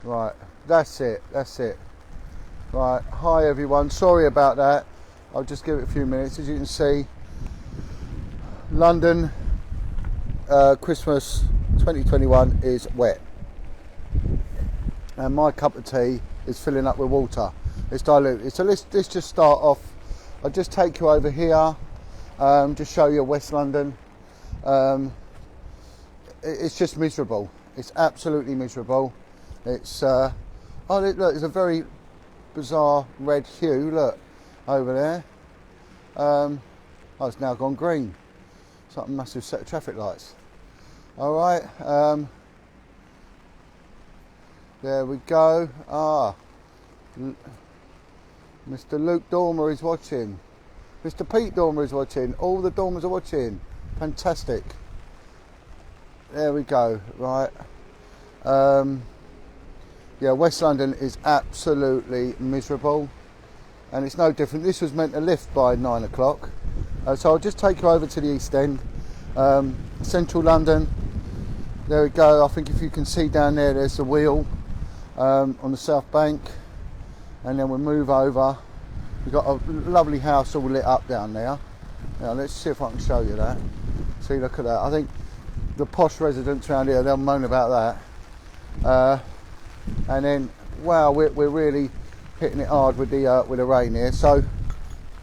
Right, that's it. Right, hi everyone, sorry about that. I'll just give it a few minutes. As you can see, London, Christmas 2021 is wet. And my cup of tea is filling up with water. It's diluted. So let's just start off. I'll just take you over here, just show you West London. It's just miserable. It's absolutely miserable. It's oh look, it's a very bizarre red hue. Look over there. Oh, it's now gone green. It's like a massive set of traffic lights. All right. There we go. Mr. Luke Dormer is watching. Mr. Pete Dormer is watching. All the Dormers are watching. Fantastic. There we go. Right. Yeah, West London is absolutely miserable, and it's no different. This was meant to lift by 9 o'clock, so I'll just take you over to the East End, central London. There we go. I think if you can see down there, there's the wheel on the South Bank, and then we'll move over. We've got a lovely house all lit up down there. Now let's see if I can show you that. See, look at that. I think the posh residents around here, they'll moan about that. And then, wow, we're really hitting it hard with the rain here. So,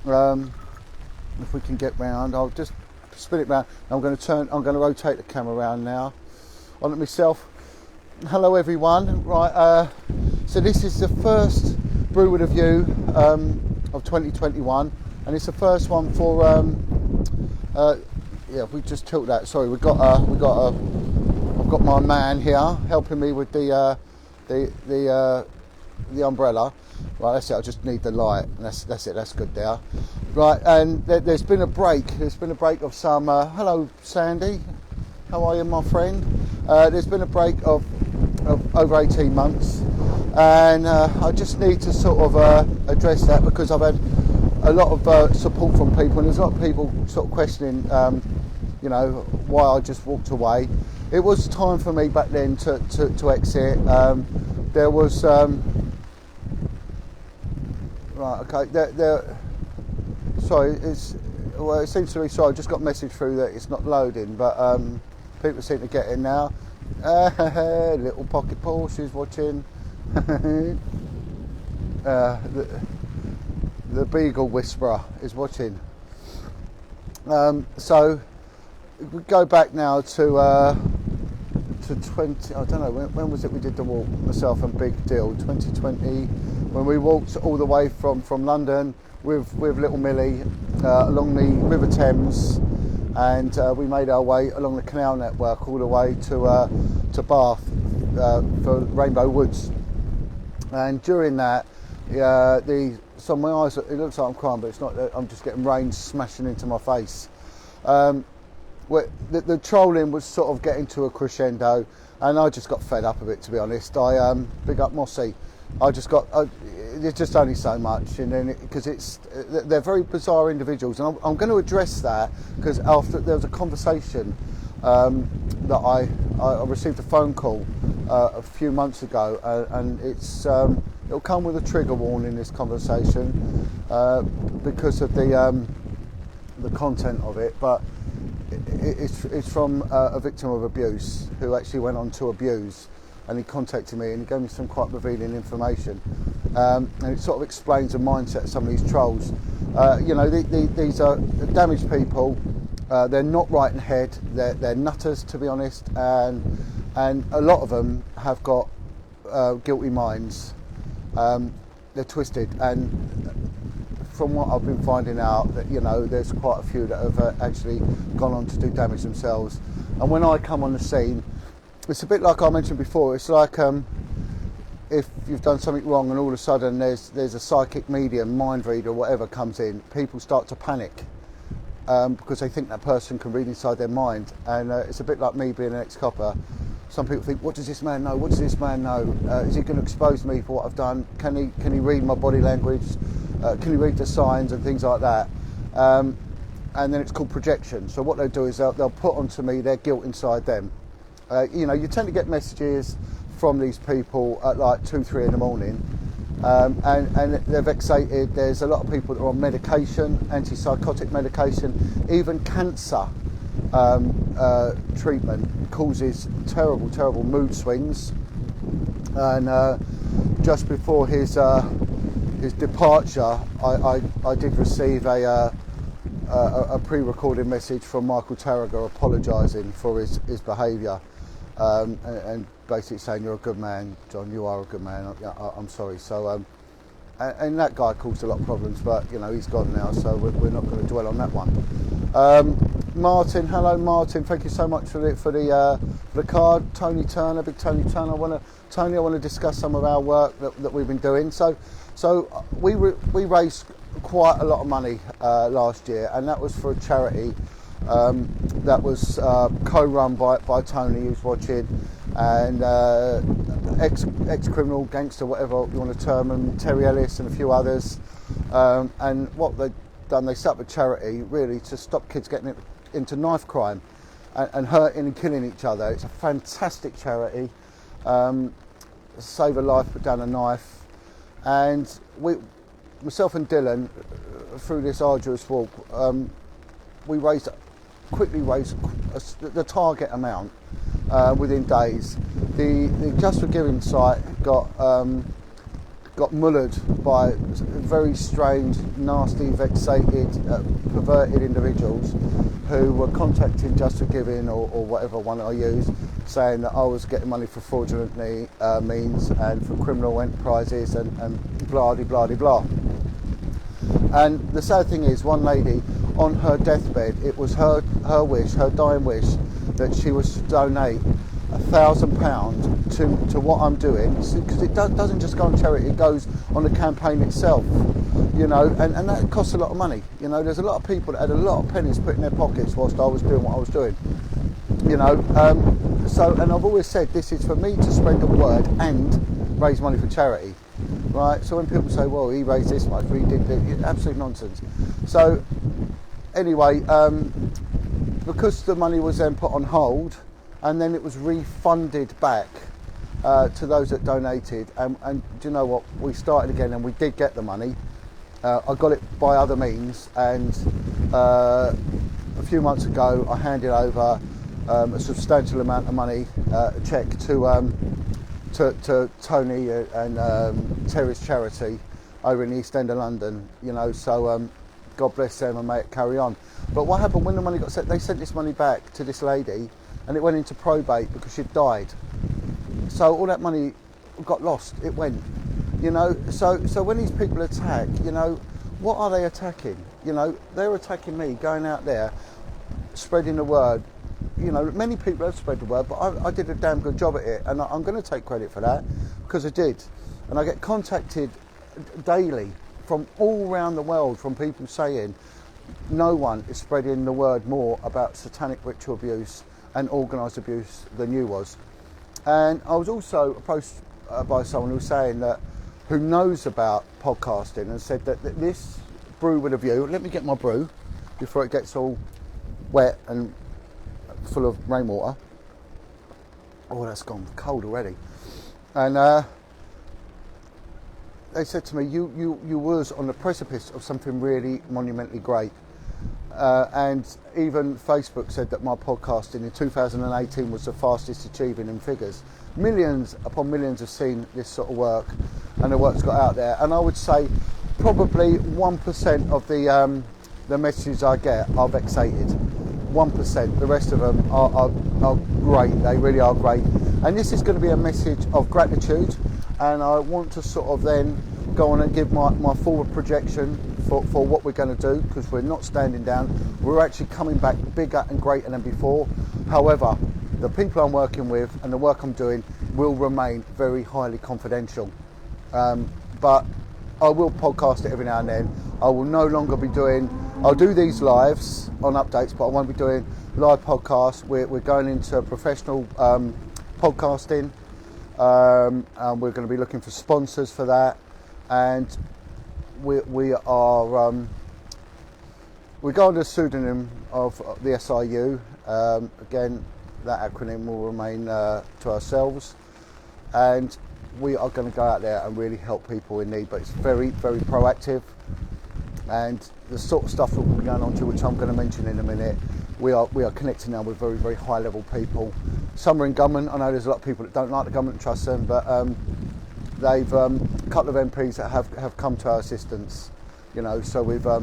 if we can get round, I'll just spin it round. I'm going to rotate the camera around now. On it myself. Hello, everyone. Right. So this is the first Brew with a View of 2021, and it's the first one for. Yeah, we just tilt that. Sorry, I've got my man here helping me with the umbrella. Right, that's it. I just need the light. That's it. That's good there. Right, and there's been a break. There's been a break of some. Hello, Sandy. How are you, my friend? There's been a break of over 18 months, and I just need to sort of address that, because I've had a lot of support from people, and there's a lot of people sort of questioning, you know, why I just walked away. It was time for me back then to exit. There was right, okay. There. Sorry, it seems to be. Sorry, I just got a message through that it's not loading, but people seem to get in now. Little pocket Porsches watching. The Beagle Whisperer is watching. So we go back now to 20. I don't know when was it we did the walk, myself and Big Deal, 2020, when we walked all the way from London with little Millie along the River Thames, and we made our way along the canal network all the way to Bath for Rainbow Woods. And during that, so my eyes, it looks like I'm crying, but it's not. I'm just getting rain smashing into my face. The trolling was sort of getting to a crescendo, and I just got fed up of it, to be honest. Big up Mossy. There's just only so much, and then because they're very bizarre individuals, and I'm going to address that, because after there was a conversation that I received a phone call a few months ago, and it'll come with a trigger warning, this conversation, because of the content of it, but it's from a victim of abuse who actually went on to abuse, and he contacted me and he gave me some quite revealing information, and it sort of explains the mindset of some of these trolls. You know, these are damaged people. They're not right in head. They're nutters, to be honest, and a lot of them have got guilty minds. They're twisted, and from what I've been finding out, that, you know, there's quite a few that have actually gone on to do damage themselves. And when I come on the scene, it's a bit like I mentioned before. It's like if you've done something wrong and all of a sudden there's a psychic medium, mind reader, whatever comes in, people start to panic because they think that person can read inside their mind. And it's a bit like me being an ex-copper. Some people think, what does this man know? What does this man know? Is he going to expose me for what I've done? Can he read my body language? Can he read the signs and things like that? And then it's called projection. So what they'll do is they'll put onto me their guilt inside them. You know, you tend to get messages from these people at like 2-3 in the morning, and they're vexated. There's a lot of people that are on medication, antipsychotic medication, even cancer treatment causes terrible mood swings. And just before his departure, I did receive a pre-recorded message from Michael Tarrager apologising for his behaviour, and basically saying, "You're a good man, John. You are a good man. I'm sorry." So, and that guy caused a lot of problems, but you know he's gone now, so we're not going to dwell on that one. Martin, hello Martin. Thank you so much for the card. Tony Turner, big Tony Turner. I want to discuss some of our work that we've been doing. So we raised quite a lot of money last year, and that was for a charity that was co-run by Tony, who's watching, and ex-criminal, gangster, whatever you want to term him, Terry Ellis and a few others. And what they've done, they set up a charity really to stop kids getting into knife crime and hurting and killing each other. It's a fantastic charity. Save a life, put down a knife. And myself and Dylan, through this arduous walk, we quickly raised the target amount within days. The Just for Giving site got mullered by very strange, nasty, vexated, perverted individuals who were contacting Just for Giving or whatever one I use, saying that I was getting money for fraudulent means and for criminal enterprises and blah de blah de blah. And the sad thing is, one lady on her deathbed, it was her wish, her dying wish, that she was to donate £1,000 to what I'm doing, because it doesn't just go on charity, it goes on the campaign itself, you know, and that costs a lot of money. You know, there's a lot of people that had a lot of pennies put in their pockets whilst I was doing what I was doing, you know. And I've always said this is for me to spread the word and raise money for charity, right? So when people say, well, he raised this much, we did this, absolute nonsense. So anyway, because the money was then put on hold, and then it was refunded back to those that donated. And do you know what? We started again, and we did get the money. I got it by other means, and a few months ago, I handed over a substantial amount of money, a cheque to Tony and Terry's charity over in the East End of London. You know, so God bless them and may it carry on. But what happened when the money got sent? They sent this money back to this lady, and it went into probate because she'd died. So all that money got lost. It went, you know. So when these people attack, you know, what are they attacking? You know, they're attacking me, going out there, spreading the word. You know, many people have spread the word, but I did a damn good job at it, and I'm going to take credit for that because I did. And I get contacted daily from all around the world from people saying no one is spreading the word more about satanic ritual abuse and organised abuse than you was. And I was also approached by someone who was saying that, who knows about podcasting, and said that this brew with a view, let me get my brew before it gets all wet and full of rainwater. Oh, that's gone cold already. And they said to me, you was on the precipice of something really monumentally great. And even Facebook said that my podcasting in 2018 was the fastest achieving in figures. Millions upon millions have seen this sort of work, and the work's got out there. And I would say probably 1% of the messages I get are vexated. 1%. The rest of them are great. They really are great. And this is going to be a message of gratitude, and I want to sort of then go on and give my forward projection for what we're going to do, because we're not standing down. We're actually coming back bigger and greater than before. However, the people I'm working with and the work I'm doing will remain very highly confidential. But I will podcast it every now and then. I will no longer be doing, I'll do these lives on updates, but I won't be doing live podcasts. We're going into professional podcasting. And we're going to be looking for sponsors for that. And we are we go under the pseudonym of the SIU. Again, that acronym will remain to ourselves. and we are going to go out there and really help people in need, but it's very, very proactive. And the sort of stuff that we're going on to, which I'm going to mention in a minute, we are connecting now with very, very high level people. Some are in government. I know there's a lot of people that don't like the government and trust them, but they've a couple of MPs that have come to our assistance, you know, so we've got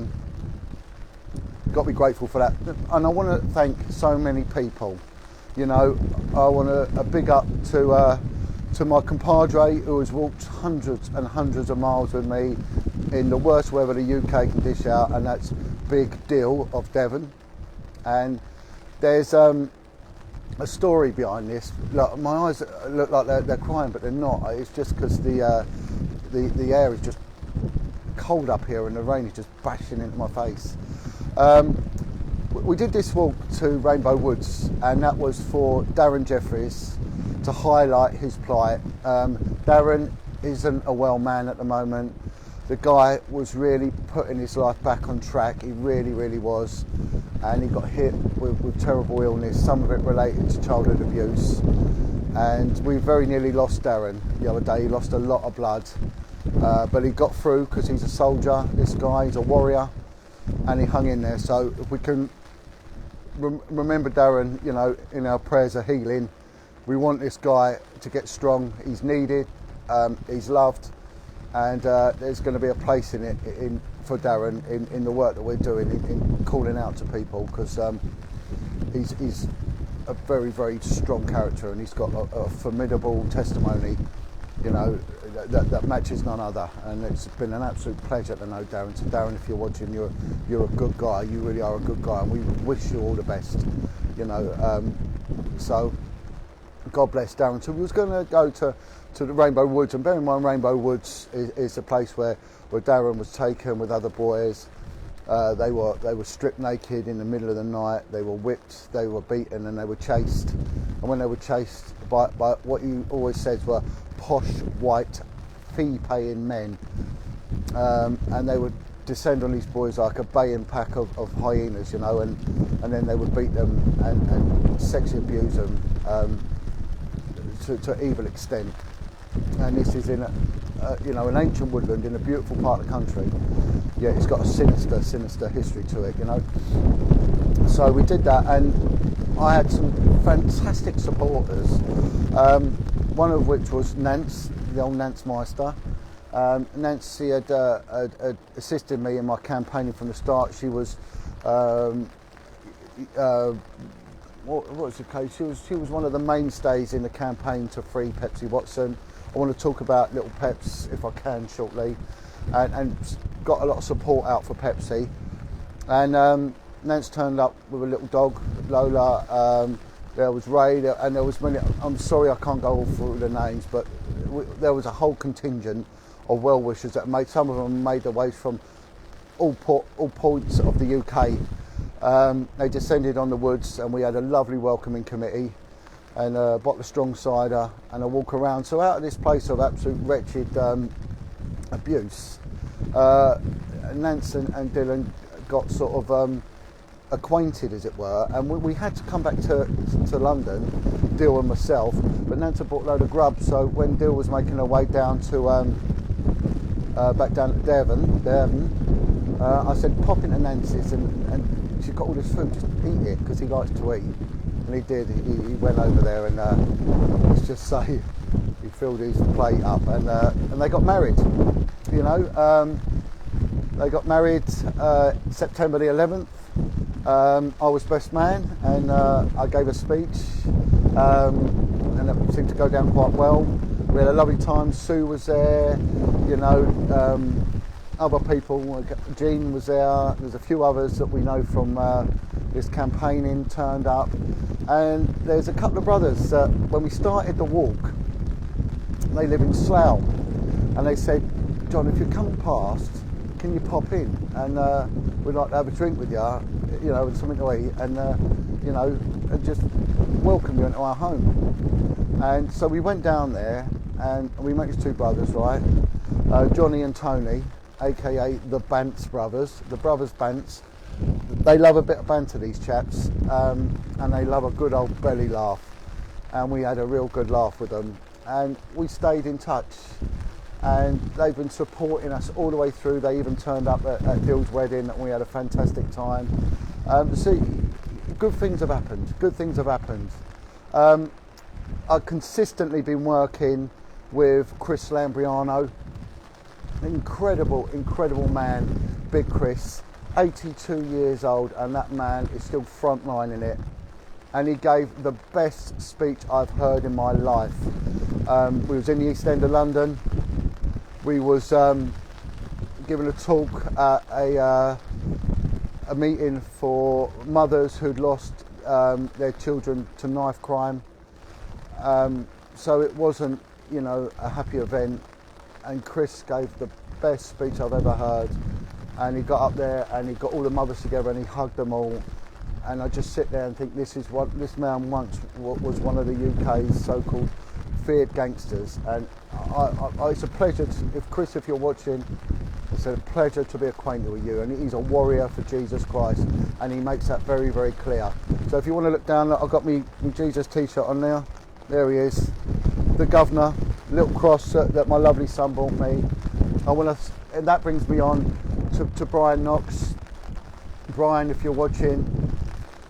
to be grateful for that. And I want to thank so many people, you know. I want a big up to my compadre who has walked hundreds and hundreds of miles with me in the worst weather the UK can dish out, and that's Big Dill of Devon. And there's a story behind this. Look, my eyes look like they're crying, but they're not. It's just because the air is just cold up here and the rain is just bashing into my face. We did this walk to Rainbow Woods, and that was for Darren Jeffries to highlight his plight. Darren isn't a well man at the moment. The guy was really putting his life back on track. He really, really was. And he got hit with terrible illness, some of it related to childhood abuse. And we very nearly lost Darren the other day. He lost a lot of blood. But he got through because he's a soldier, this guy, he's a warrior. And he hung in there. So if we can remember Darren, you know, in our prayers of healing, we want this guy to get strong. He's needed, he's loved. And there's going to be a place in it for Darren in the work that we're doing in calling out to people, because he's a very, very strong character, and he's got a formidable testimony, you know, that matches none other. And it's been an absolute pleasure to know Darren. So Darren, if you're watching, you're a good guy. You really are a good guy, and we wish you all the best, you know. So God bless Darren. So we was going to go to the Rainbow Woods, and bear in mind Rainbow Woods is a place where Darren was taken with other boys. They were stripped naked in the middle of the night. They were whipped, they were beaten, and they were chased. And when they were chased by what you always said were posh, white, fee-paying men, and they would descend on these boys like a baying pack of hyenas, you know, and then they would beat them and sexually abuse them to evil extent. And this is in you know, an ancient woodland in a beautiful part of the country. Yeah, it's got a sinister history to it, you know. So we did that, and I had some fantastic supporters. One of which was Nance, the old Nance Meister. Nancy had assisted me in my campaigning from the start. She was what was the case? She was one of the mainstays in the campaign to free Pepsi Watson. I want to talk about Little Peps if I can shortly, and got a lot of support out for Pepsi. And Nance turned up with a little dog, Lola. There was Ray, and there was many. I'm sorry I can't go all through the names, but there was a whole contingent of well-wishers that made. Some of them made their ways from all points of the UK. They descended on the woods, and we had a lovely welcoming committee, and a bottle of strong cider, and a walk around. So out of this place of absolute wretched abuse, Nance and Dylan got sort of acquainted, as it were, and we had to come back to London, Dill and myself, but Nance had bought a load of grub. So when Dill was making her way down to back down to Devon, I said pop into Nance's, and she got all this food, just eat it, because he likes to eat. And he did. He went over there, and let's just say he filled his plate up, and they got married. You know, they got married September the 11th. I was best man, and I gave a speech, and it seemed to go down quite well. We had a lovely time. Sue was there, you know, other people. Jean was there. There's a few others that we know from this campaigning turned up, and there's a couple of brothers that when we started the walk, they live in Slough, and they said, John, if you're coming past, can you pop in, and we'd like to have a drink with you know, and something to eat, and you know, and just welcome you into our home. And so we went down there, and we met his two brothers, right, Johnny and Tony, aka the Bants brothers, the brothers Bants. They love a bit of banter, these chaps, and they love a good old belly laugh, and we had a real good laugh with them. and we stayed in touch. And they've been supporting us all the way through. They even turned up at Dill's wedding, and we had a fantastic time. See, good things have happened. Good things have happened. I've consistently been working with Chris Lambriano. Incredible man, Big Chris. 82 years old, and that man is still frontlining it. And he gave the best speech I've heard in my life. We was in the East End of London. We was giving a talk at a meeting for mothers who'd lost their children to knife crime. So it wasn't, a happy event. And Chris gave the best speech I've ever heard. And he got up there and he got all the mothers together and he hugged them all. And I just sit there and think, this is what this man once was one of the UK's so-called feared gangsters. And it's a pleasure, if you're watching, it's a pleasure to be acquainted with you. And he's a warrior for Jesus Christ, and he makes that very, very clear. So if you want to look down, I've got me Jesus t-shirt on there. There he is, the governor, little cross that my lovely son bought me. And that brings me on to Brian Knox. Brian, if you're watching,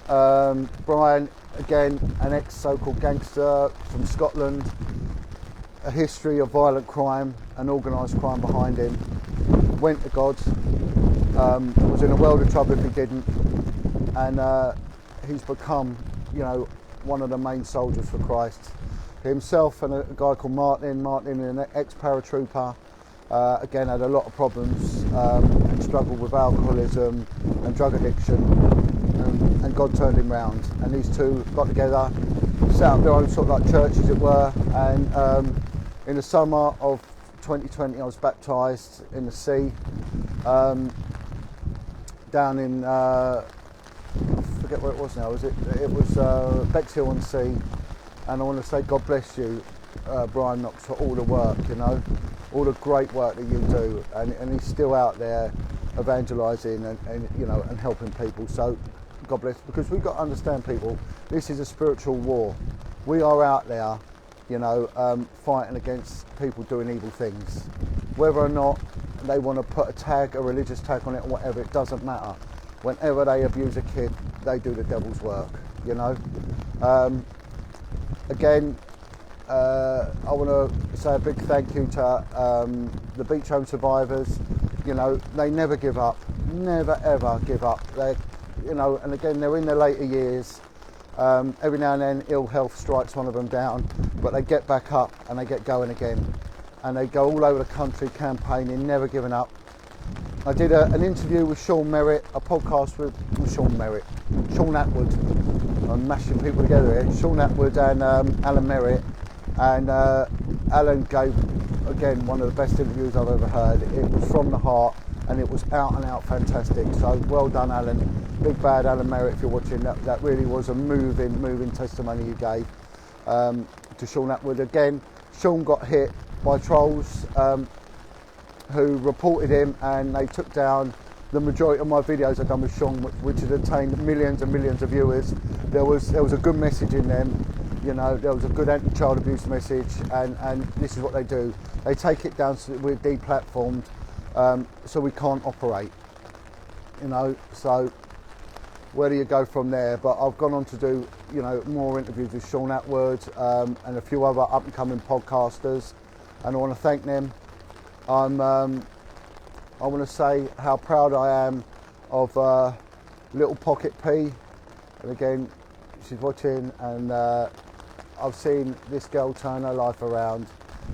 Brian, again, an ex-so-called gangster from Scotland, a history of violent crime and organised crime behind him. Went to God, was in a world of trouble if he didn't, and he's become, one of the main soldiers for Christ. Himself and a guy called Martin, an ex-paratrooper, again had a lot of problems and struggled with alcoholism and drug addiction, and God turned him round. And these two got together, set up their own sort of like church, as it were, and in the summer of 2020 I was baptised in the sea, down in, I forget where it was now, it was Bexhill-on-Sea. And I want to say God bless you, Brian Knox, for all the work, all the great work that you do, and he's still out there evangelising and helping people. So God bless, because we've got to understand, people, this is a spiritual war. We are out there, fighting against people doing evil things. Whether or not they want to put a religious tag on it or whatever, it doesn't matter. Whenever they abuse a kid, they do the devil's work, Again, I want to say a big thank you to the beach home survivors. They never give up, never ever give up. They, and again, they're in their later years. Every now and then, ill health strikes one of them down, but they get back up and they get going again. And they go all over the country campaigning, never giving up. I did an interview with Sean Merritt, a podcast with Sean Atwood. I'm mashing people together here. Sean Atwood and Alan Merritt, and Alan gave, again, one of the best interviews I've ever heard. It was from the heart, and it was out and out fantastic. So well done, Alan. Big bad Alan Merritt, if you're watching. That really was a moving testimony you gave to Sean Atwood. Again, Sean got hit by trolls who reported him, and they took down the majority of my videos I've done with Sean, which had attained millions and millions of viewers. There was a good message in them, there was a good anti-child abuse message, and this is what they do. They take it down so that we're deplatformed, so we can't operate, so where do you go from there? But I've gone on to do, more interviews with Sean Atwood and a few other up-and-coming podcasters, and I want to thank them. I want to say how proud I am of little Pocket P, and again, she's watching, and I've seen this girl turn her life around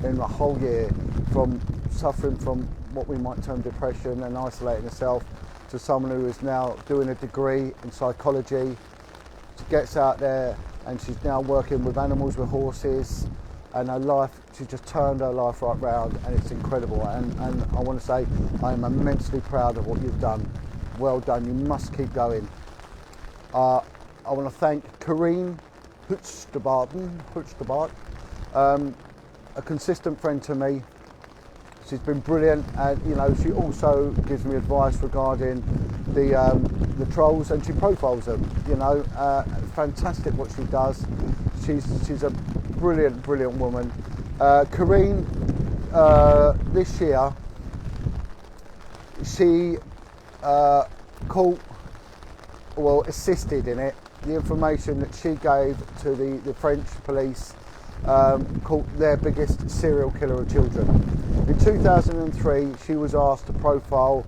in a whole year, from suffering from what we might term depression and isolating herself, to someone who is now doing a degree in psychology. She gets out there and she's now working with animals, with horses, and her life, she just turned her life right round, and it's incredible. And I want to say I am immensely proud of what you've done. Well done, you must keep going. I want to thank Corrine Hutstebart, a consistent friend to me. She's been brilliant, and she also gives me advice regarding the trolls, and she profiles them. Fantastic what she does. She's a brilliant woman, Corrine, this year, she assisted in it. The information that she gave to the French police caught their biggest serial killer of children. In 2003, she was asked to profile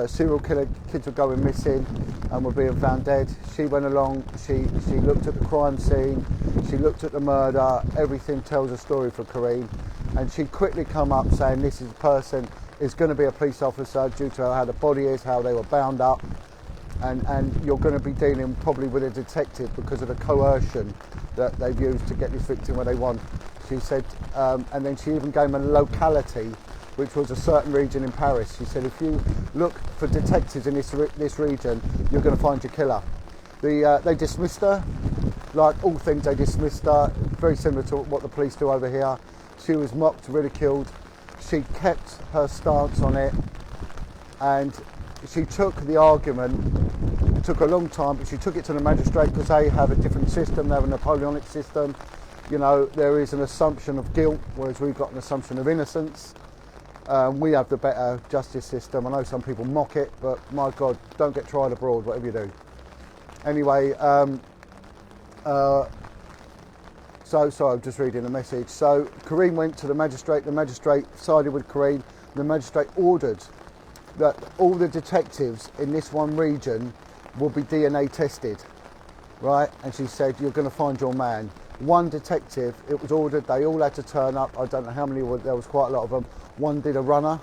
serial killer. Kids were going missing and were being found dead. She went along, she looked at the crime scene, she looked at the murder, everything tells a story for Corrine, and she quickly come up saying this is a person is going to be a police officer due to how the body is, how they were bound up, and you're going to be dealing probably with a detective because of the coercion that they've used to get this victim where they want. She said, and then she even gave them a locality, which was a certain region in Paris. She said, if you look for detectives in this region, you're going to find your killer. They dismissed her, like all things they dismissed her, very similar to what the police do over here. She was mocked, ridiculed. She kept her stance on it, and she took the argument. It took a long time, but she took it to the magistrate because they have a different system. They have a Napoleonic system. You know, there is an assumption of guilt, whereas we've got an assumption of innocence. We have the better justice system. I know some people mock it, but my God, don't get tried abroad, whatever you do. Anyway, so I'm just reading the message. So Corrine went to the magistrate sided with Corrine. The magistrate ordered that all the detectives in this one region will be DNA tested, right? And she said, you're going to find your man. One detective, it was ordered, they all had to turn up. I don't know how many, there was quite a lot of them. One did a runner.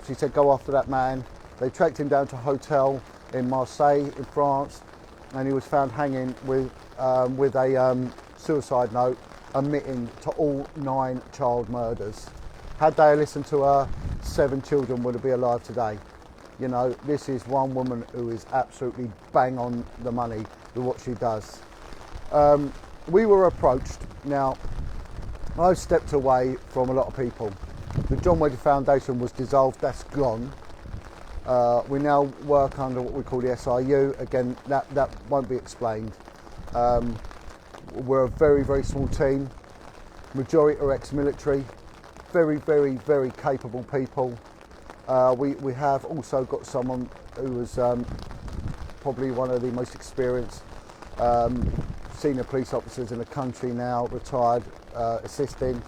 She said, go after that man. They tracked him down to a hotel in Marseille, in France, and he was found hanging with a suicide note admitting to all 9 child murders. Had they listened to her, 7 children would be alive today. You know, this is one woman who is absolutely bang on the money with what she does. We were approached. Now, I've stepped away from a lot of people. The John Wedger Foundation was dissolved, that's gone. We now work under what we call the SIU. Again, that won't be explained. We're a very, very small team. Majority are ex-military. Very, very, very capable people. We have also got someone who was probably one of the most experienced senior police officers in the country now, retired, assisting.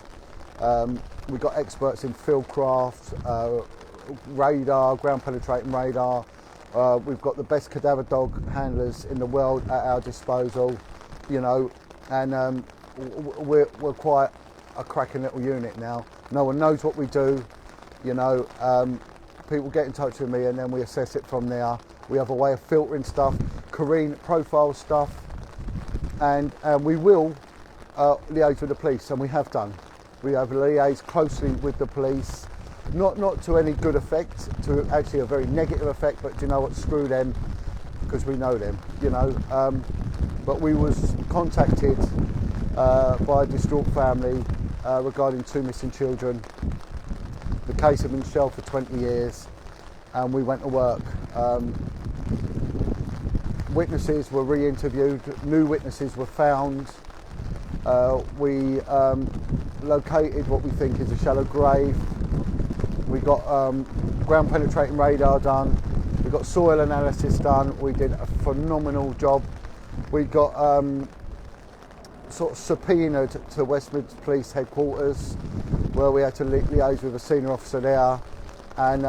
We've got experts in fieldcraft, radar, ground penetrating radar. We've got the best cadaver dog handlers in the world at our disposal, you know, and we're quite a cracking little unit now. No one knows what we do, you know. People get in touch with me and then we assess it from there. We have a way of filtering stuff, Corrine profile stuff, and we will liaise with the police, and we have done. We have liaised closely with the police, not to any good effect, to actually a very negative effect, but you know what, screw them, because we know them, you know. But we was contacted by a distraught family regarding 2 missing children. The case had been shelved for 20 years, and we went to work. Witnesses were re-interviewed, new witnesses were found. We located what we think is a shallow grave. We got ground penetrating radar done. We got soil analysis done. We did a phenomenal job. We got sort of subpoenaed to West Midlands Police Headquarters, where we had to liaise with a senior officer there, and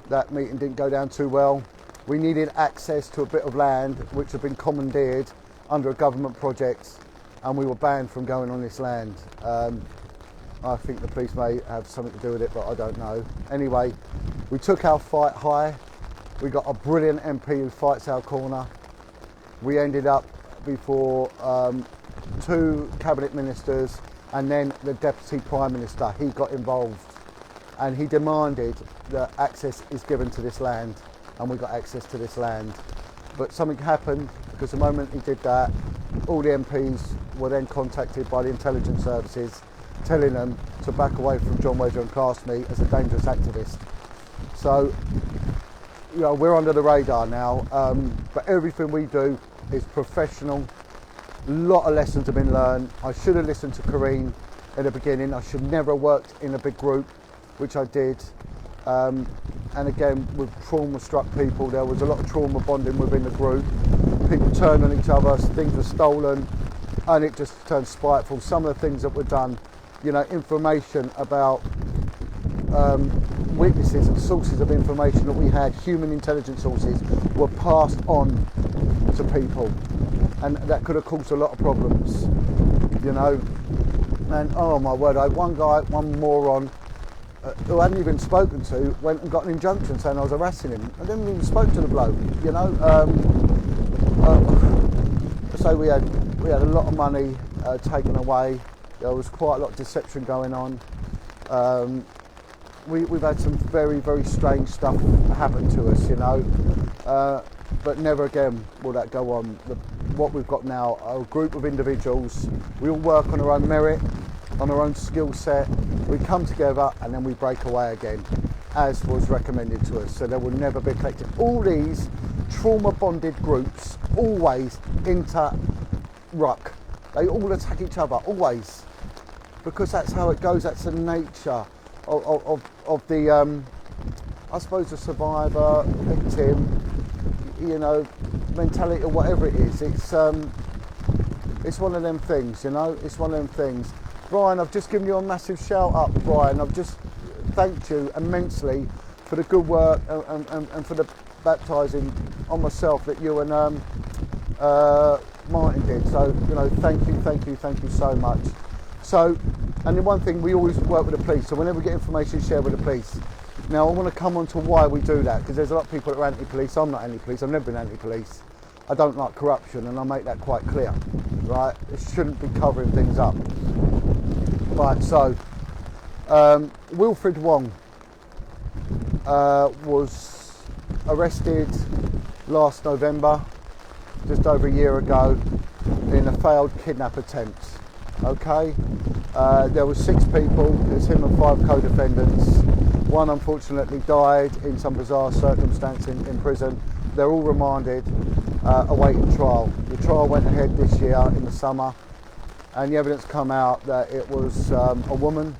that meeting didn't go down too well. We needed access to a bit of land which had been commandeered under a government project, and we were banned from going on this land. I think the police may have something to do with it, but I don't know. Anyway, we took our fight high. We got a brilliant MP who fights our corner. We ended up before 2 cabinet ministers and then the Deputy Prime Minister. He got involved and he demanded that access is given to this land, and we got access to this land. But something happened, because the moment he did that, all the MPs were then contacted by the intelligence services telling them to back away from John Wedger and class me as a dangerous activist. So, you know, we're under the radar now, but everything we do is professional. A lot of lessons have been learned. I should have listened to Corrine at the beginning. I should never have worked in a big group, which I did. And again, with trauma-struck people, there was a lot of trauma bonding within the group. People turned on each other, things were stolen, and it just turned spiteful. Some of the things that were done, you know, information about witnesses and sources of information that we had, human intelligence sources, were passed on to people, and that could have caused a lot of problems, you know. And oh my word, I had one guy, one moron, who I hadn't even spoken to, went and got an injunction saying I was harassing him. I didn't even spoke to the bloke, you know. So we had a lot of money taken away. There was quite a lot of deception going on. We've had some very, very strange stuff happen to us, you know. But never again will that go on. What we've got now are a group of individuals. We all work on our own merit, on our own skill set. We come together and then we break away again, as was recommended to us. So there will never be a collective. All these trauma-bonded groups always inter-ruck. They all attack each other, always. Because that's how it goes, that's the nature of the, I suppose, the survivor, victim, you know, mentality or whatever it is. It's one of them things, you know, it's one of them things. Brian, I've just given you a massive shout out, Brian. I've just thanked you immensely for the good work and for the baptising on myself that you and Martin did. So, you know, thank you so much. So, and the one thing, we always work with the police, so whenever we get information, share with the police. Now I want to come on to why we do that, because there's a lot of people that are anti-police. I'm not anti-police, I've never been anti-police. I don't like corruption, and I make that quite clear, right? It shouldn't be covering things up. Right, so, Wilfred Wong was arrested last November, just over a year ago, in a failed kidnap attempt. Okay, there were 6 people. There's him and 5 co-defendants. One unfortunately died in some bizarre circumstance in prison. They're all remanded, awaiting trial. The trial went ahead this year in the summer, and the evidence come out that it was a woman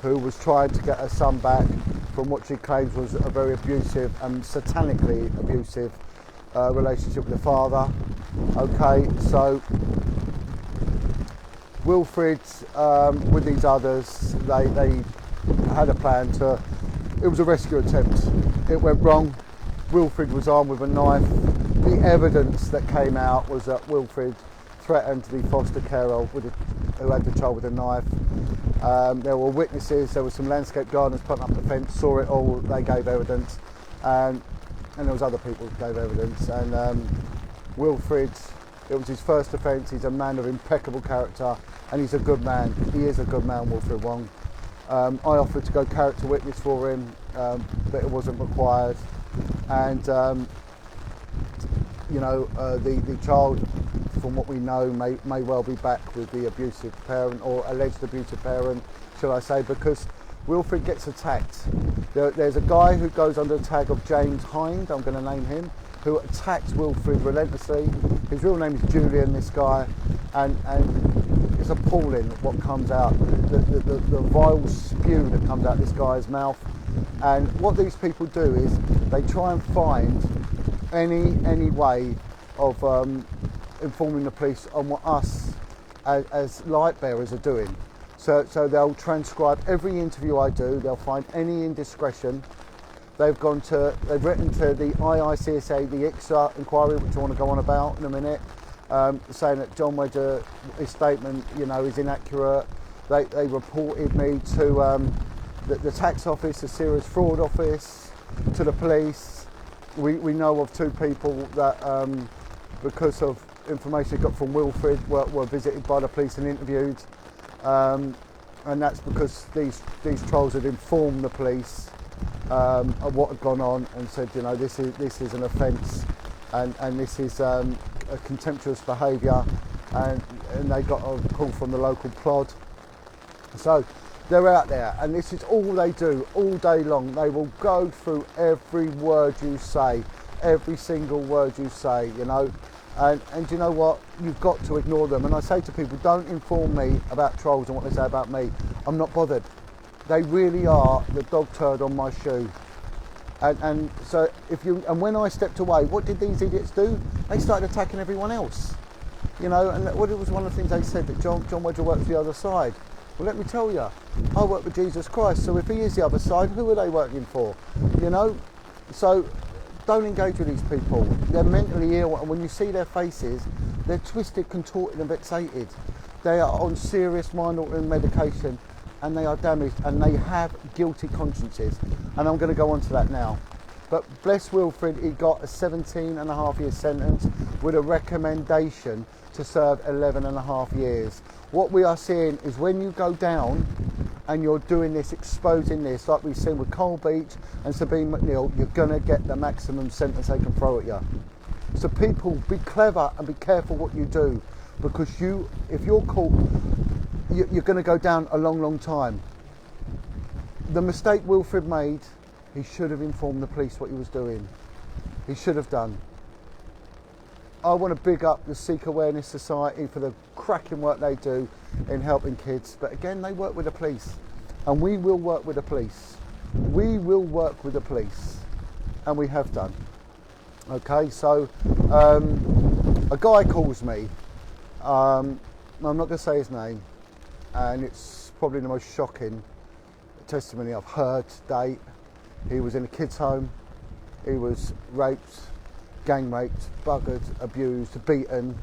who was trying to get her son back from what she claims was a very abusive and satanically abusive relationship with the father. Okay, so Wilfred, with these others, they had a plan to, it was a rescue attempt. It went wrong. Wilfred was armed with a knife. The evidence that came out was that Wilfred threatened the foster carer who had the child with a knife. There were witnesses, there were some landscape gardeners putting up the fence, saw it all, they gave evidence. And there was other people who gave evidence. And Wilfred, it was his first offence. He's a man of impeccable character, and he's a good man. He is a good man, Wilfred Wong. I offered to go character witness for him, but it wasn't required. And you know, the child, from what we know, may well be back with the abusive parent, or alleged abusive parent, shall I say, because Wilfred gets attacked. There's a guy who goes under the tag of James Hind, I'm going to name him, who attacks Wilfred relentlessly. His real name is Julian, this guy, and it's appalling what comes out, the vile spew that comes out this guy's mouth. And what these people do is they try and find any way of informing the police on what us as light bearers are doing. So they'll transcribe every interview I do, they'll find any indiscretion. They've written to the IICSA, the ICSA inquiry, which I want to go on about in a minute, saying that John Wedger, his statement, you know, is inaccurate. They reported me to the tax office, the serious fraud office, to the police. We know of 2 people that, because of information they got from Wilfred, were visited by the police and interviewed. And that's because these trolls had informed the police of what had gone on and said, you know, this is an offence, and this is a contemptuous behaviour, and they got a call from the local plod. So they're out there, and this is all they do all day long. They will go through every word you say, every single word you say, you know. And you know what? You've got to ignore them. And I say to people, don't inform me about trolls and what they say about me. I'm not bothered. They really are the dog turd on my shoe. And so when I stepped away, what did these idiots do? They started attacking everyone else. You know, and what it was one of the things they said, that John Wedger works the other side. Well, let me tell you, I work with Jesus Christ, so if he is the other side, who are they working for? You know? So don't engage with these people. They're mentally ill, and when you see their faces, they're twisted, contorted and vexated. They are on serious mind-altering medication, and they are damaged, and they have guilty consciences. And I'm going to go on to that now. But bless Wilfred, he got a 17.5-year sentence with a recommendation to serve 11.5 years. What we are seeing is when you go down and you're doing this, exposing this, like we've seen with Cole Beach and Sabine McNeil, you're going to get the maximum sentence they can throw at you. So people, be clever and be careful what you do, because if you're caught, you're going to go down a long, long time. The mistake Wilfred made, he should have informed the police what he was doing. He should have done. I want to big up the Sikh Awareness Society for the cracking work they do in helping kids. But again, they work with the police. And we will work with the police. We will work with the police. And we have done. Okay, so a guy calls me. I'm not going to say his name. And it's probably the most shocking testimony I've heard to date. He was in a kids' home. He was raped, gang raped, buggered, abused, beaten.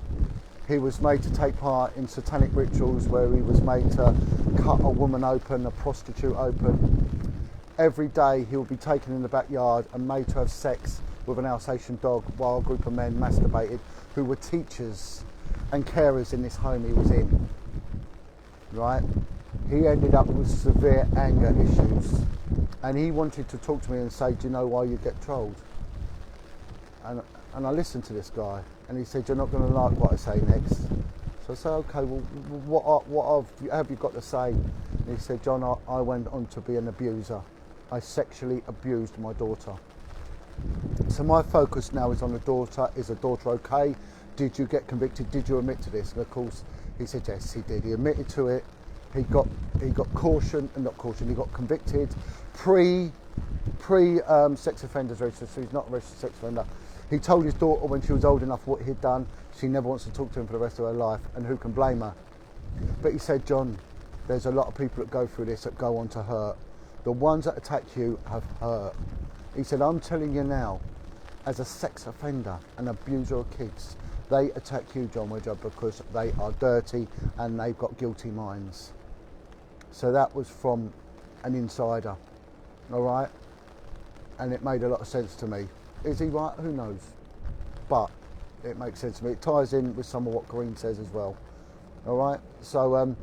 He was made to take part in satanic rituals where he was made to cut a woman open, a prostitute open. Every day he would be taken in the backyard and made to have sex with an Alsatian dog while a group of men masturbated, who were teachers and carers in this home he was in. Right? He ended up with severe anger issues, and he wanted to talk to me and say, do you know why you get trolled? And I listened to this guy, and he said, you're not going to like what I say next. So I said, okay, well, what have you got to say? And he said, John, I went on to be an abuser. I sexually abused my daughter. So my focus now is on the daughter. Is the daughter okay? Did you get convicted? Did you admit to this? And of course, he said, yes, he did. He admitted to it. He got caution, and not caution, he got convicted pre sex offenders register, so he's not a registered sex offender. He told his daughter when she was old enough what he'd done. She never wants to talk to him for the rest of her life, and who can blame her? But he said, John, there's a lot of people that go through this that go on to hurt. The ones that attack you have hurt. He said, I'm telling you now, as a sex offender and abuser of kids, they attack you, John Wedger, because they are dirty and they've got guilty minds. So that was from an insider, all right? And it made a lot of sense to me. Is he right? Who knows? But it makes sense to me. It ties in with some of what Green says as well, all right? So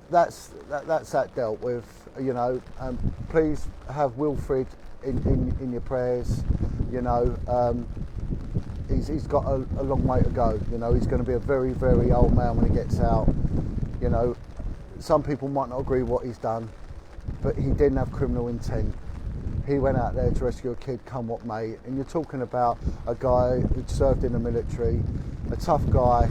that's that dealt with, you know. Please have Wilfred in your prayers, you know. He's got a long way to go, you know. He's going to be a very, very old man when he gets out. You know, some people might not agree with what he's done, but he didn't have criminal intent. He went out there to rescue a kid, come what may. And you're talking about a guy who served in the military, a tough guy,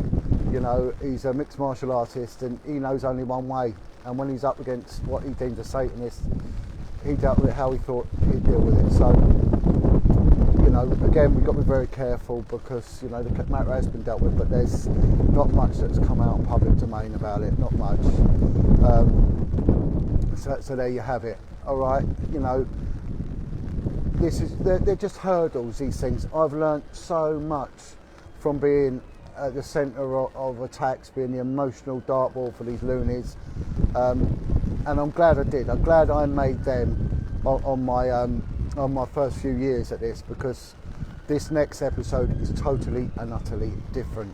you know. He's a mixed martial artist, and he knows only one way. And when he's up against what he deemed a Satanist, he dealt with it how he thought he'd deal with it. So, you know, again, we've got to be very careful, because, you know, the matter has been dealt with, but there's not much that's come out in public domain about it, not much. So there you have it. All right, you know, they're just hurdles, these things. I've learnt so much from being at the centre of attacks, being the emotional dartboard for these loonies, and I'm glad I did. I'm glad I made them on my first few years at this, because this next episode is totally and utterly different.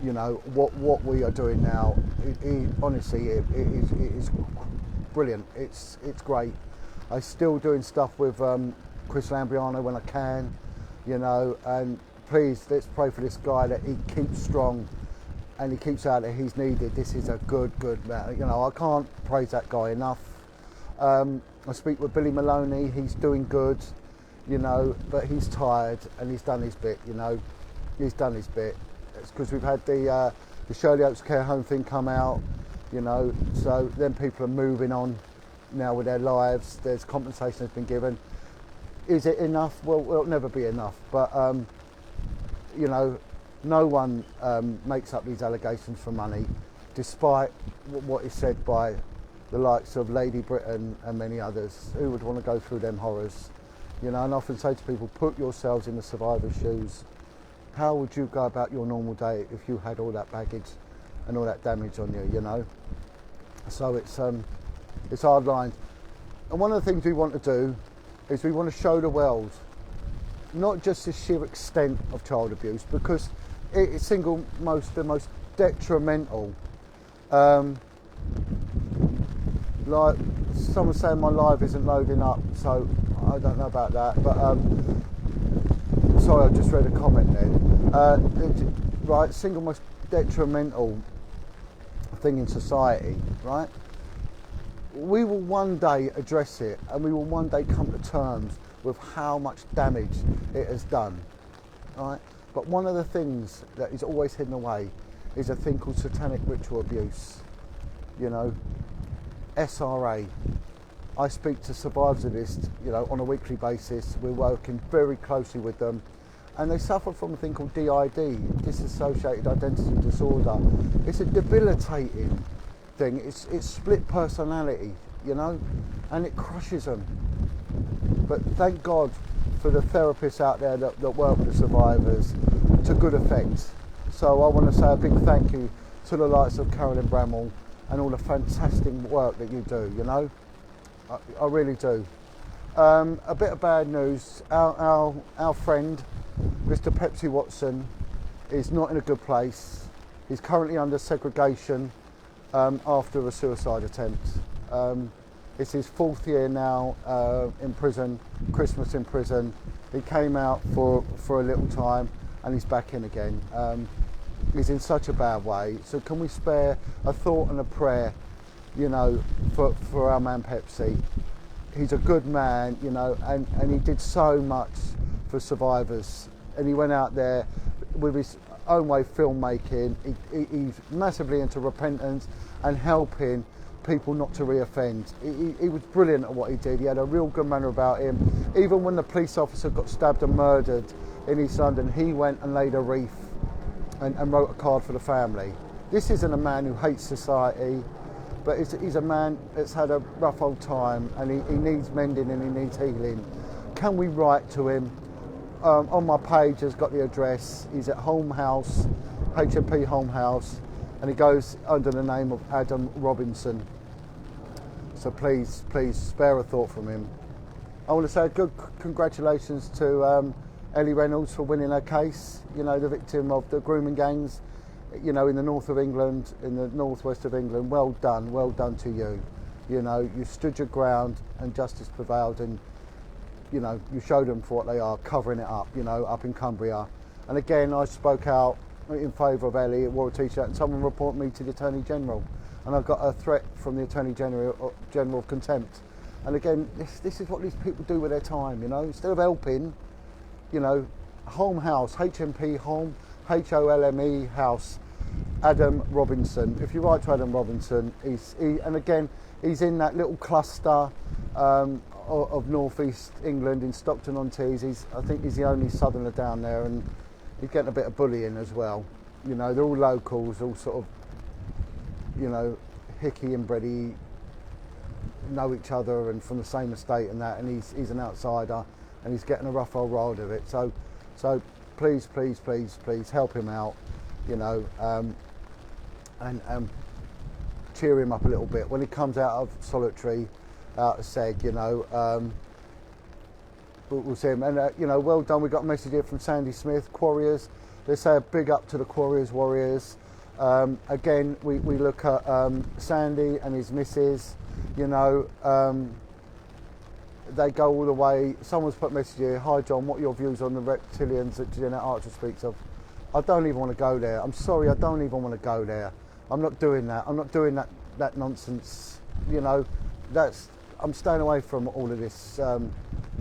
You know, what we are doing now, honestly, it is brilliant. It's great. I'm still doing stuff with Chris Lambriano when I can, you know, and please, let's pray for this guy that he keeps strong and he keeps out that he's needed. This is a good man. You know, I can't praise that guy enough. I speak with Billy Maloney. He's doing good. you know, but he's tired and he's done his bit, you know. He's done his bit. It's because we've had the Shirley Oaks care home thing come out, you know, so then people are moving on now with their lives. There's compensation has been given. Is it enough? Well, it'll never be enough, but you know, no one makes up these allegations for money, despite what is said by the likes of Lady Britain and many others. Who would want to go through them horrors? You know, and I often say to people, put yourselves in the survivor's shoes. How would you go about your normal day if you had all that baggage and all that damage on you, you know? So it's hard lines. And one of the things we want to do is we want to show the world not just the sheer extent of child abuse, because it's the most detrimental. Like someone saying my live isn't loading up, so I don't know about that, but sorry, I just read a comment there. Right, single most detrimental thing in society, right? We will one day address it, and we will one day come to terms with how much damage it has done, right? But one of the things that is always hidden away is a thing called satanic ritual abuse, you know, SRA. I speak to survivors of this, you know, on a weekly basis. We're working very closely with them, and they suffer from a thing called DID, dissociated identity disorder. It's a debilitating thing. It's split personality, you know, and it crushes them. But thank God for the therapists out there that work with the survivors to good effect. So I want to say a big thank you to the likes of Carolyn Bramall and all the fantastic work that you do, you know. I really do. A bit of bad news. Our friend, Mr. Pepsi Watson, is not in a good place. He's currently under segregation after a suicide attempt. It's his 4th year now in prison, Christmas in prison. He came out for a little time and he's back in again. He's in such a bad way. So can we spare a thought and a prayer, you know, for our man Pepsi? He's a good man, you know, and he did so much for survivors. And he went out there with his own way of filmmaking. He's massively into repentance and helping people not to reoffend. He was brilliant at what he did. He had a real good manner about him. Even when the police officer got stabbed and murdered in East London, he went and laid a wreath and wrote a card for the family. This isn't a man who hates society, but he's a man that's had a rough old time, and he needs mending and he needs healing. Can we write to him? On my page has got the address. He's at Holme House, HMP Holme House, and he goes under the name of Adam Robinson. So please spare a thought from him. I want to say a good congratulations to Ellie Reynolds for winning her case. You know, the victim of the grooming gangs, you know, in the north of England, in the northwest of England. Well done to you. You know, you stood your ground and justice prevailed, and you know, you showed them for what they are, covering it up, you know, up in Cumbria. And again, I spoke out in favour of Ellie, wore a t-shirt, and someone reported me to the Attorney General, and I've got a threat from the Attorney General of contempt. And again, this is what these people do with their time, you know. Instead of helping, you know, Holme House, HMP Holme, Holme House, Adam Robinson. If you write to Adam Robinson, and again, he's in that little cluster of northeast England in Stockton on Tees. I think he's the only southerner down there, and he's getting a bit of bullying as well. You know, they're all locals, all sort of, you know, Hickey and Breddy know each other and from the same estate and that, and he's an outsider and he's getting a rough old ride of it. So please help him out, you know, and cheer him up a little bit when he comes out of solitary, out of seg, you know. We'll see him, and you know, well done. We got a message here from Sandy Smith, Quarriers. They say a big up to the Quarriers Warriors. Again, we look at Sandy and his missus, you know, they go all the way. Someone's put a message here, hi John, what are your views on the reptilians that Jeanette Archer speaks of? I don't even want to go there. I'm sorry, I don't even want to go there. I'm not doing that. I'm not doing that nonsense, you know. I'm staying away from all of this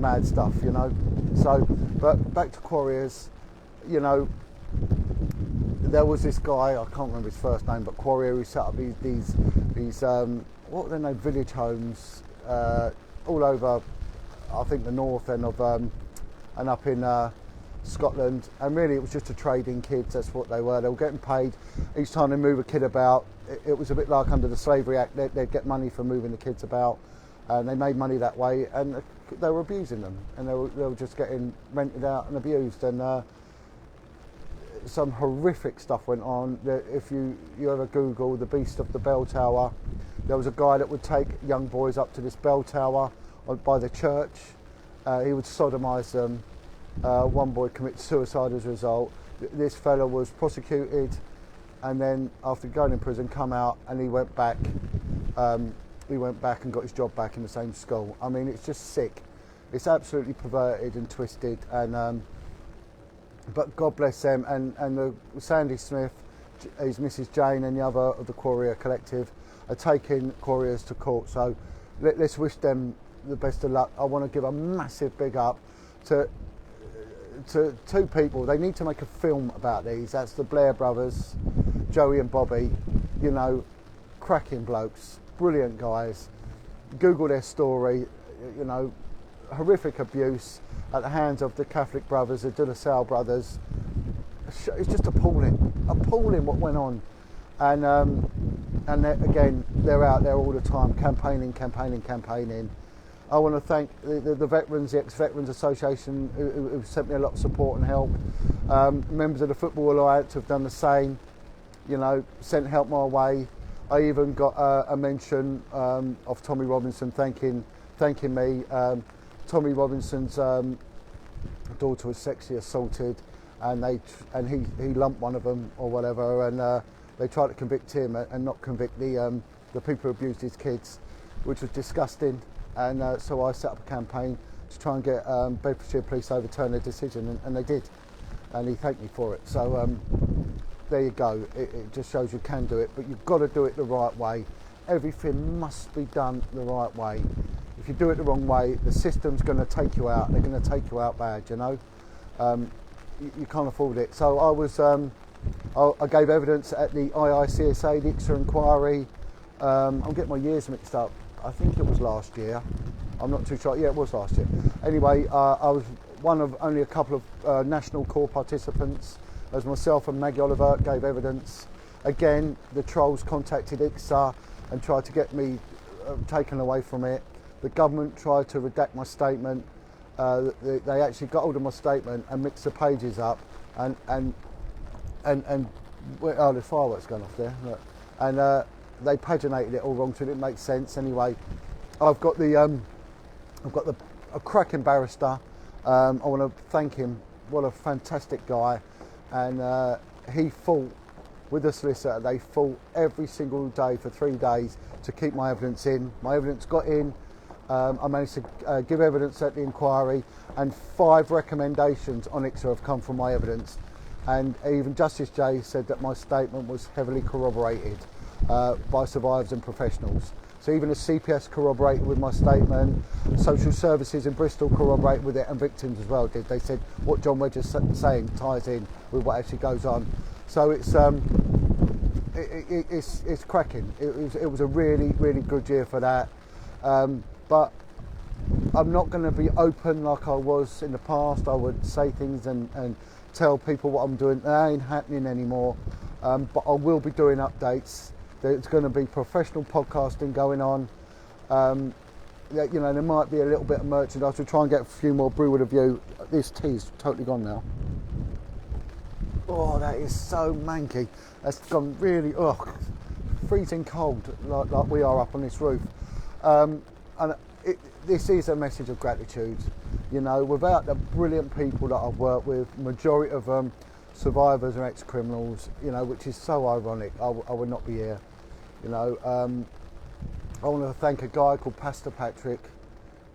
mad stuff, you know. So, but back to Quarriers, you know, there was this guy, I can't remember his first name, but Quarrier, who set up these what were their name, village homes all over, I think, the north end of and up in Scotland, and really it was just to trade in kids. That's what they were. They were getting paid each time they move a kid about. It was a bit like under the Slavery Act. They'd get money for moving the kids about, and they made money that way, and they were abusing them, and they were just getting rented out and abused, and some horrific stuff went on. If you ever Google the Beast of the Bell Tower, there was a guy that would take young boys up to this bell tower by the church. He would sodomise them. One boy committed suicide as a result. This fella was prosecuted, and then after going in prison, come out, and he went back. He went back and got his job back in the same school. I mean, it's just sick. It's absolutely perverted and twisted, and but God bless them. And the Sandy Smith, his Mrs. Jane, and the other of the Quarrier collective are taking Quarriers to court. So let's wish them the best of luck. I want to give a massive big up to two people. They need to make a film about these. That's the Blair brothers, Joey and Bobby. You know, cracking blokes, brilliant guys. Google their story. You know, horrific abuse at the hands of the Catholic brothers, the De La Salle brothers. It's just appalling what went on. And again, they're out there all the time campaigning. I want to thank the veterans, the ex-veterans association, who sent me a lot of support and help. Members of the Football Alliance have done the same, you know, sent help my way. I even got a mention of Tommy Robinson thanking me. Tommy Robinson's daughter was sexually assaulted, and he lumped one of them or whatever, and they tried to convict him and not convict the people who abused his kids, which was disgusting. And so I set up a campaign to try and get Bedfordshire Police to overturn their decision, and they did, and he thanked me for it. So there you go. It just shows you can do it, but you've got to do it the right way. Everything must be done the right way. If you do it the wrong way, the system's going to take you out. They're going to take you out bad, you know. You can't afford it. So I gave evidence at the IICSA, the ICSA inquiry. I'm getting my years mixed up. I think it was last year. I'm not too sure. Yeah, it was last year. Anyway, I was one of only a couple of national core participants, as myself and Maggie Oliver gave evidence. Again, the trolls contacted ICSA and tried to get me taken away from it. The government tried to redact my statement. They actually got hold of my statement and mixed the pages up, and oh, the fireworks going off there. Look. And they paginated it all wrong, so it didn't make sense. Anyway, I've got a cracking barrister. I want to thank him. What a fantastic guy, and he fought with the solicitor. They fought every single day for 3 days to keep my evidence in. My evidence got in. I managed to give evidence at the inquiry, and 5 recommendations on ICSA have come from my evidence. And even Justice Jay said that my statement was heavily corroborated by survivors and professionals. So even the CPS corroborated with my statement, social services in Bristol corroborated with it, and victims as well did. They said what John Wedger's saying ties in with what actually goes on. So it's cracking. It was a really, really good year for that. But I'm not going to be open like I was in the past. I would say things and tell people what I'm doing. That ain't happening anymore. But I will be doing updates. There's going to be professional podcasting going on. You know, there might be a little bit of merchandise. We'll try and get a few more Brew with a View. This tea's totally gone now. Oh, that is so manky. That's gone really, freezing cold, like we are up on this roof. And this is a message of gratitude. You know, without the brilliant people that I've worked with, majority of them survivors and ex-criminals, you know, which is so ironic. I would not be here. You know, I want to thank a guy called Pastor Patrick.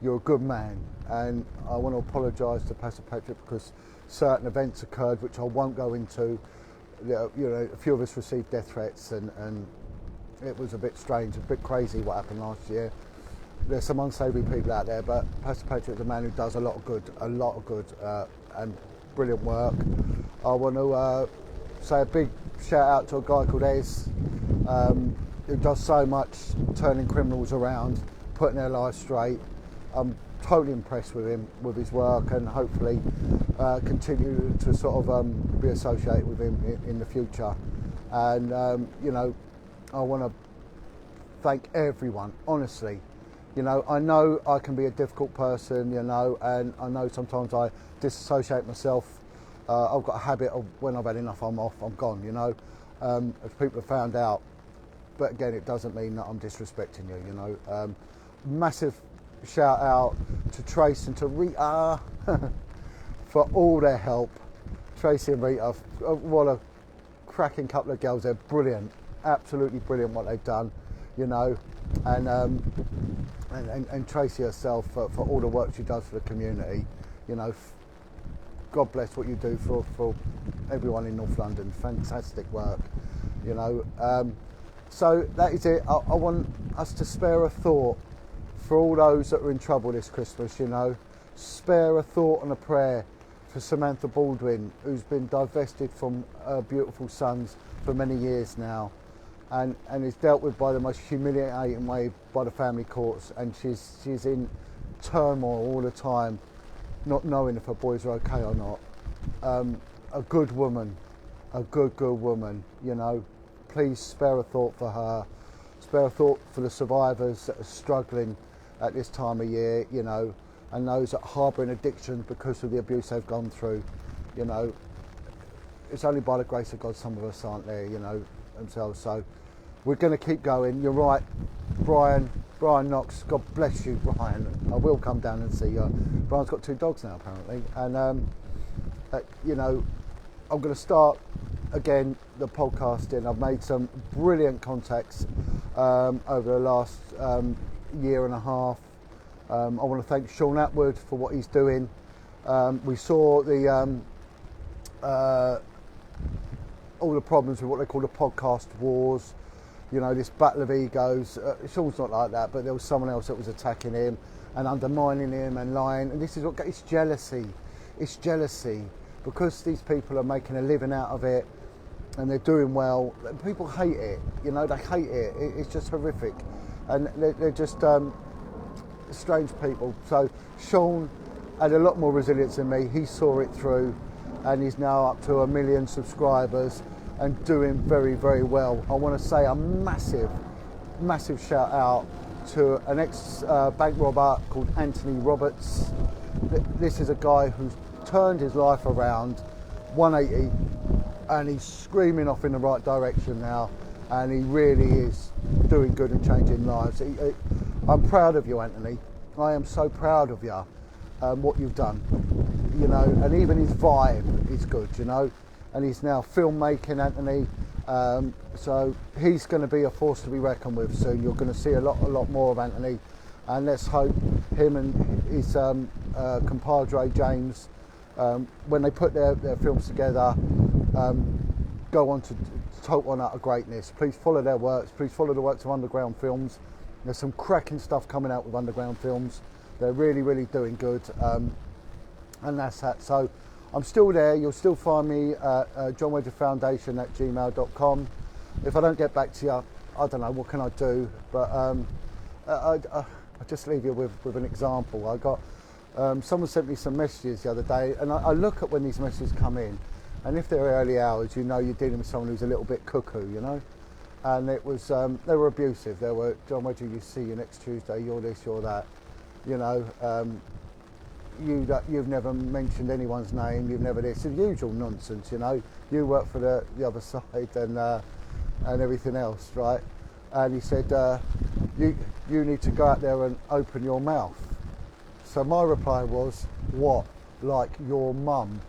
You're a good man, and I want to apologise to Pastor Patrick because certain events occurred which I won't go into. You know, a few of us received death threats, and it was a bit strange, a bit crazy what happened last year. there's some unsavoury people out there, but Pastor Patrick is a man who does a lot of good, and brilliant work. I want to say a big shout out to a guy called Ez, who does so much turning criminals around, putting their lives straight. I'm totally impressed with him, with his work, and hopefully continue to sort of be associated with him in the future. And you know, I want to thank everyone, honestly. You know I can be a difficult person, you know, and I know sometimes I disassociate myself. I've got a habit of when I've had enough, I'm off, I'm gone, you know, as people have found out. But again, it doesn't mean that I'm disrespecting you, you know. Massive shout out to Trace and to Rita for all their help. Tracy and Rita, what a cracking couple of girls. They're brilliant, absolutely brilliant what they've done, you know. And Tracy herself for all the work she does for the community, you know. God bless what you do for everyone in North London. Fantastic work, you know. So that is it. I want us to spare a thought for all those that are in trouble this Christmas, you know. Spare a thought and a prayer for Samantha Baldwin, who's been divested from her beautiful sons for many years now, and is dealt with by the most humiliating way by the family courts, and she's in turmoil all the time, not knowing if her boys are okay or not. A good woman, a good woman, you know. Please spare a thought for her, spare a thought for the survivors that are struggling at this time of year, you know, and those that harbouring addiction because of the abuse they've gone through, you know. It's only by the grace of God some of us aren't there, you know, themselves. So we're going to keep going. You're right, Brian Knox, God bless you, Brian. I will come down and see you. Brian's got 2 dogs now, apparently. And, you know, I'm going to start again the podcasting. I've made some brilliant contacts over the last year and a half. I want to thank Sean Atwood for what he's doing. We saw the all the problems with what they call the podcast wars, you know, this battle of egos. Sean's not like that, but there was someone else that was attacking him and undermining him and lying, and this is what it's jealousy. It's jealousy because these people are making a living out of it and they're doing well. People hate it, you know, they hate it. It's just horrific, and they're just strange people. So Sean had a lot more resilience than me. He saw it through, and he's now up to 1 million subscribers and doing very well. I want to say a massive shout out to an ex-bank robber called Anthony Roberts. This is a guy who's turned his life around 180, and he's screaming off in the right direction now, and he really is doing good and changing lives. I'm proud of you, Anthony. I am so proud of you, what you've done, you know, and even his vibe is good, you know, and he's now filmmaking, Anthony, so he's going to be a force to be reckoned with soon. You're going to see a lot more of Anthony, and let's hope him and his compadre James, when they put their films together, go on to total and utter greatness. Please follow their works. Please follow the works of Underground Films. There's some cracking stuff coming out with Underground Films. They're really doing good, and that's that. So I'm still there. You'll still find me at johnwedgerfoundation@gmail.com. If I don't get back to you, I don't know, what can I do? But I just leave you with an example. I got someone sent me some messages the other day, and I look at when these messages come in, and if they're early hours, you know you're dealing with someone who's a little bit cuckoo, you know. And it was they were abusive. They were, John Wedger, you see you next Tuesday, you're this, you're that, you know. You've never mentioned anyone's name. You've never this. The usual nonsense, you know. You work for the other side and everything else, right? And he said, you need to go out there and open your mouth. So my reply was, what? Like your mum?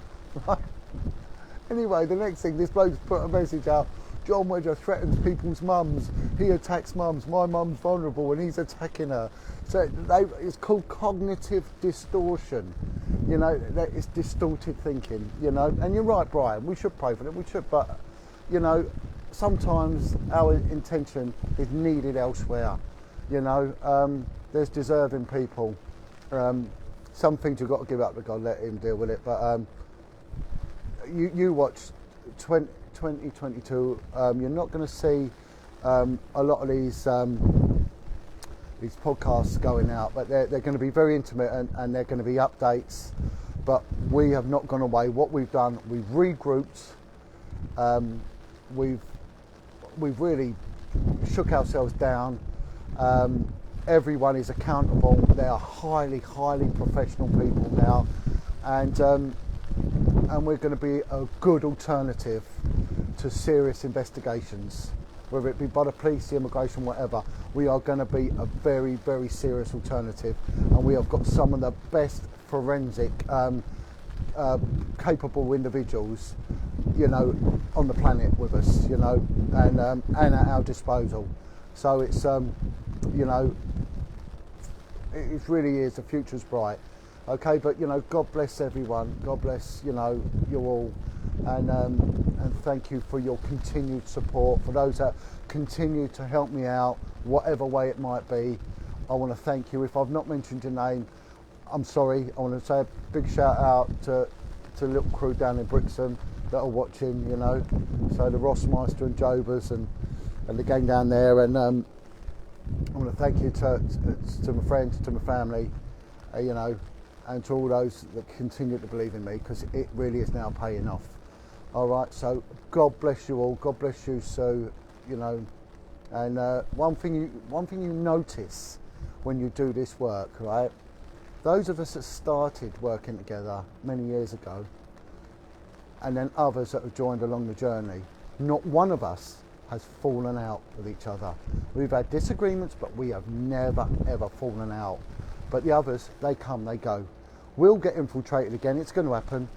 Anyway, the next thing, this bloke's put a message out. John Wedger threatens people's mums. He attacks mums. My mum's vulnerable and he's attacking her. So it's called cognitive distortion. You know, it's distorted thinking, you know. And you're right, Brian, we should pray for them, we should, but, you know, sometimes our intention is needed elsewhere, you know. there's deserving people. Some things you've got to give up to God, let him deal with it. But you watch 2022, you're not going to see a lot of these podcasts going out, but they're going to be very intimate, and they're going to be updates. But we have not gone away. What we've done, we've regrouped. We've really shook ourselves down. Everyone is accountable. They are highly professional people now, and we're going to be a good alternative to serious investigations, whether it be by the police, the immigration, whatever. We are going to be a very serious alternative, and we have got some of the best forensic capable individuals, you know, on the planet with us, you know, and at our disposal. So it's you know, it really is, the future's bright. Okay, but you know, God bless everyone. God bless, you know, you all, and thank you for your continued support. For those that continue to help me out, whatever way it might be, I want to thank you. If I've not mentioned your name, I'm sorry. I want to say a big shout out to the little crew down in Brixton that are watching, you know, so the Rossmeister and Jobers and the gang down there, and I want to thank you to my friends, to my family, you know, and to all those that continue to believe in me, because it really is now paying off. All right, so God bless you all. God bless you, Sue, you know, and one thing you notice when you do this work, right? Those of us that started working together many years ago, and then others that have joined along the journey, not one of us has fallen out with each other. We've had disagreements, but we have never ever fallen out. But the others, they come, they go. We'll get infiltrated again. It's going to happen.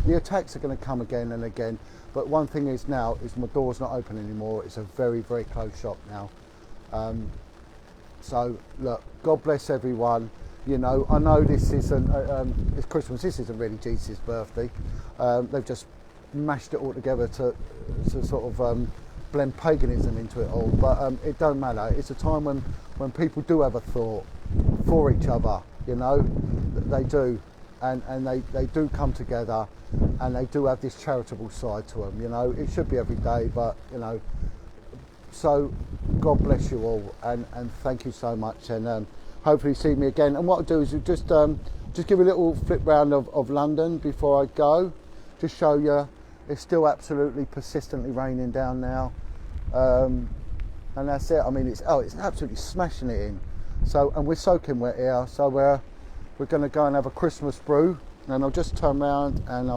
The attacks are going to come again and again. But one thing is now, is my door's not open anymore. It's a very closed shop now. So look, God bless everyone. You know, I know this isn't, it's Christmas, this isn't really Jesus' birthday. They've just mashed it all together to sort of blend paganism into it all. But it don't matter. It's a time when people do have a thought for each other, you know, they do. And they do come together, and they do have this charitable side to them, you know. It should be every day, but, you know. So, God bless you all, and thank you so much, and hopefully see me again. And what I'll do is just give a little flip round of London before I go, just show you it's still absolutely persistently raining down now, and that's it. I mean, it's absolutely smashing it in. So, and we're soaking wet here, so we're going to go and have a Christmas brew, and I'll just turn around and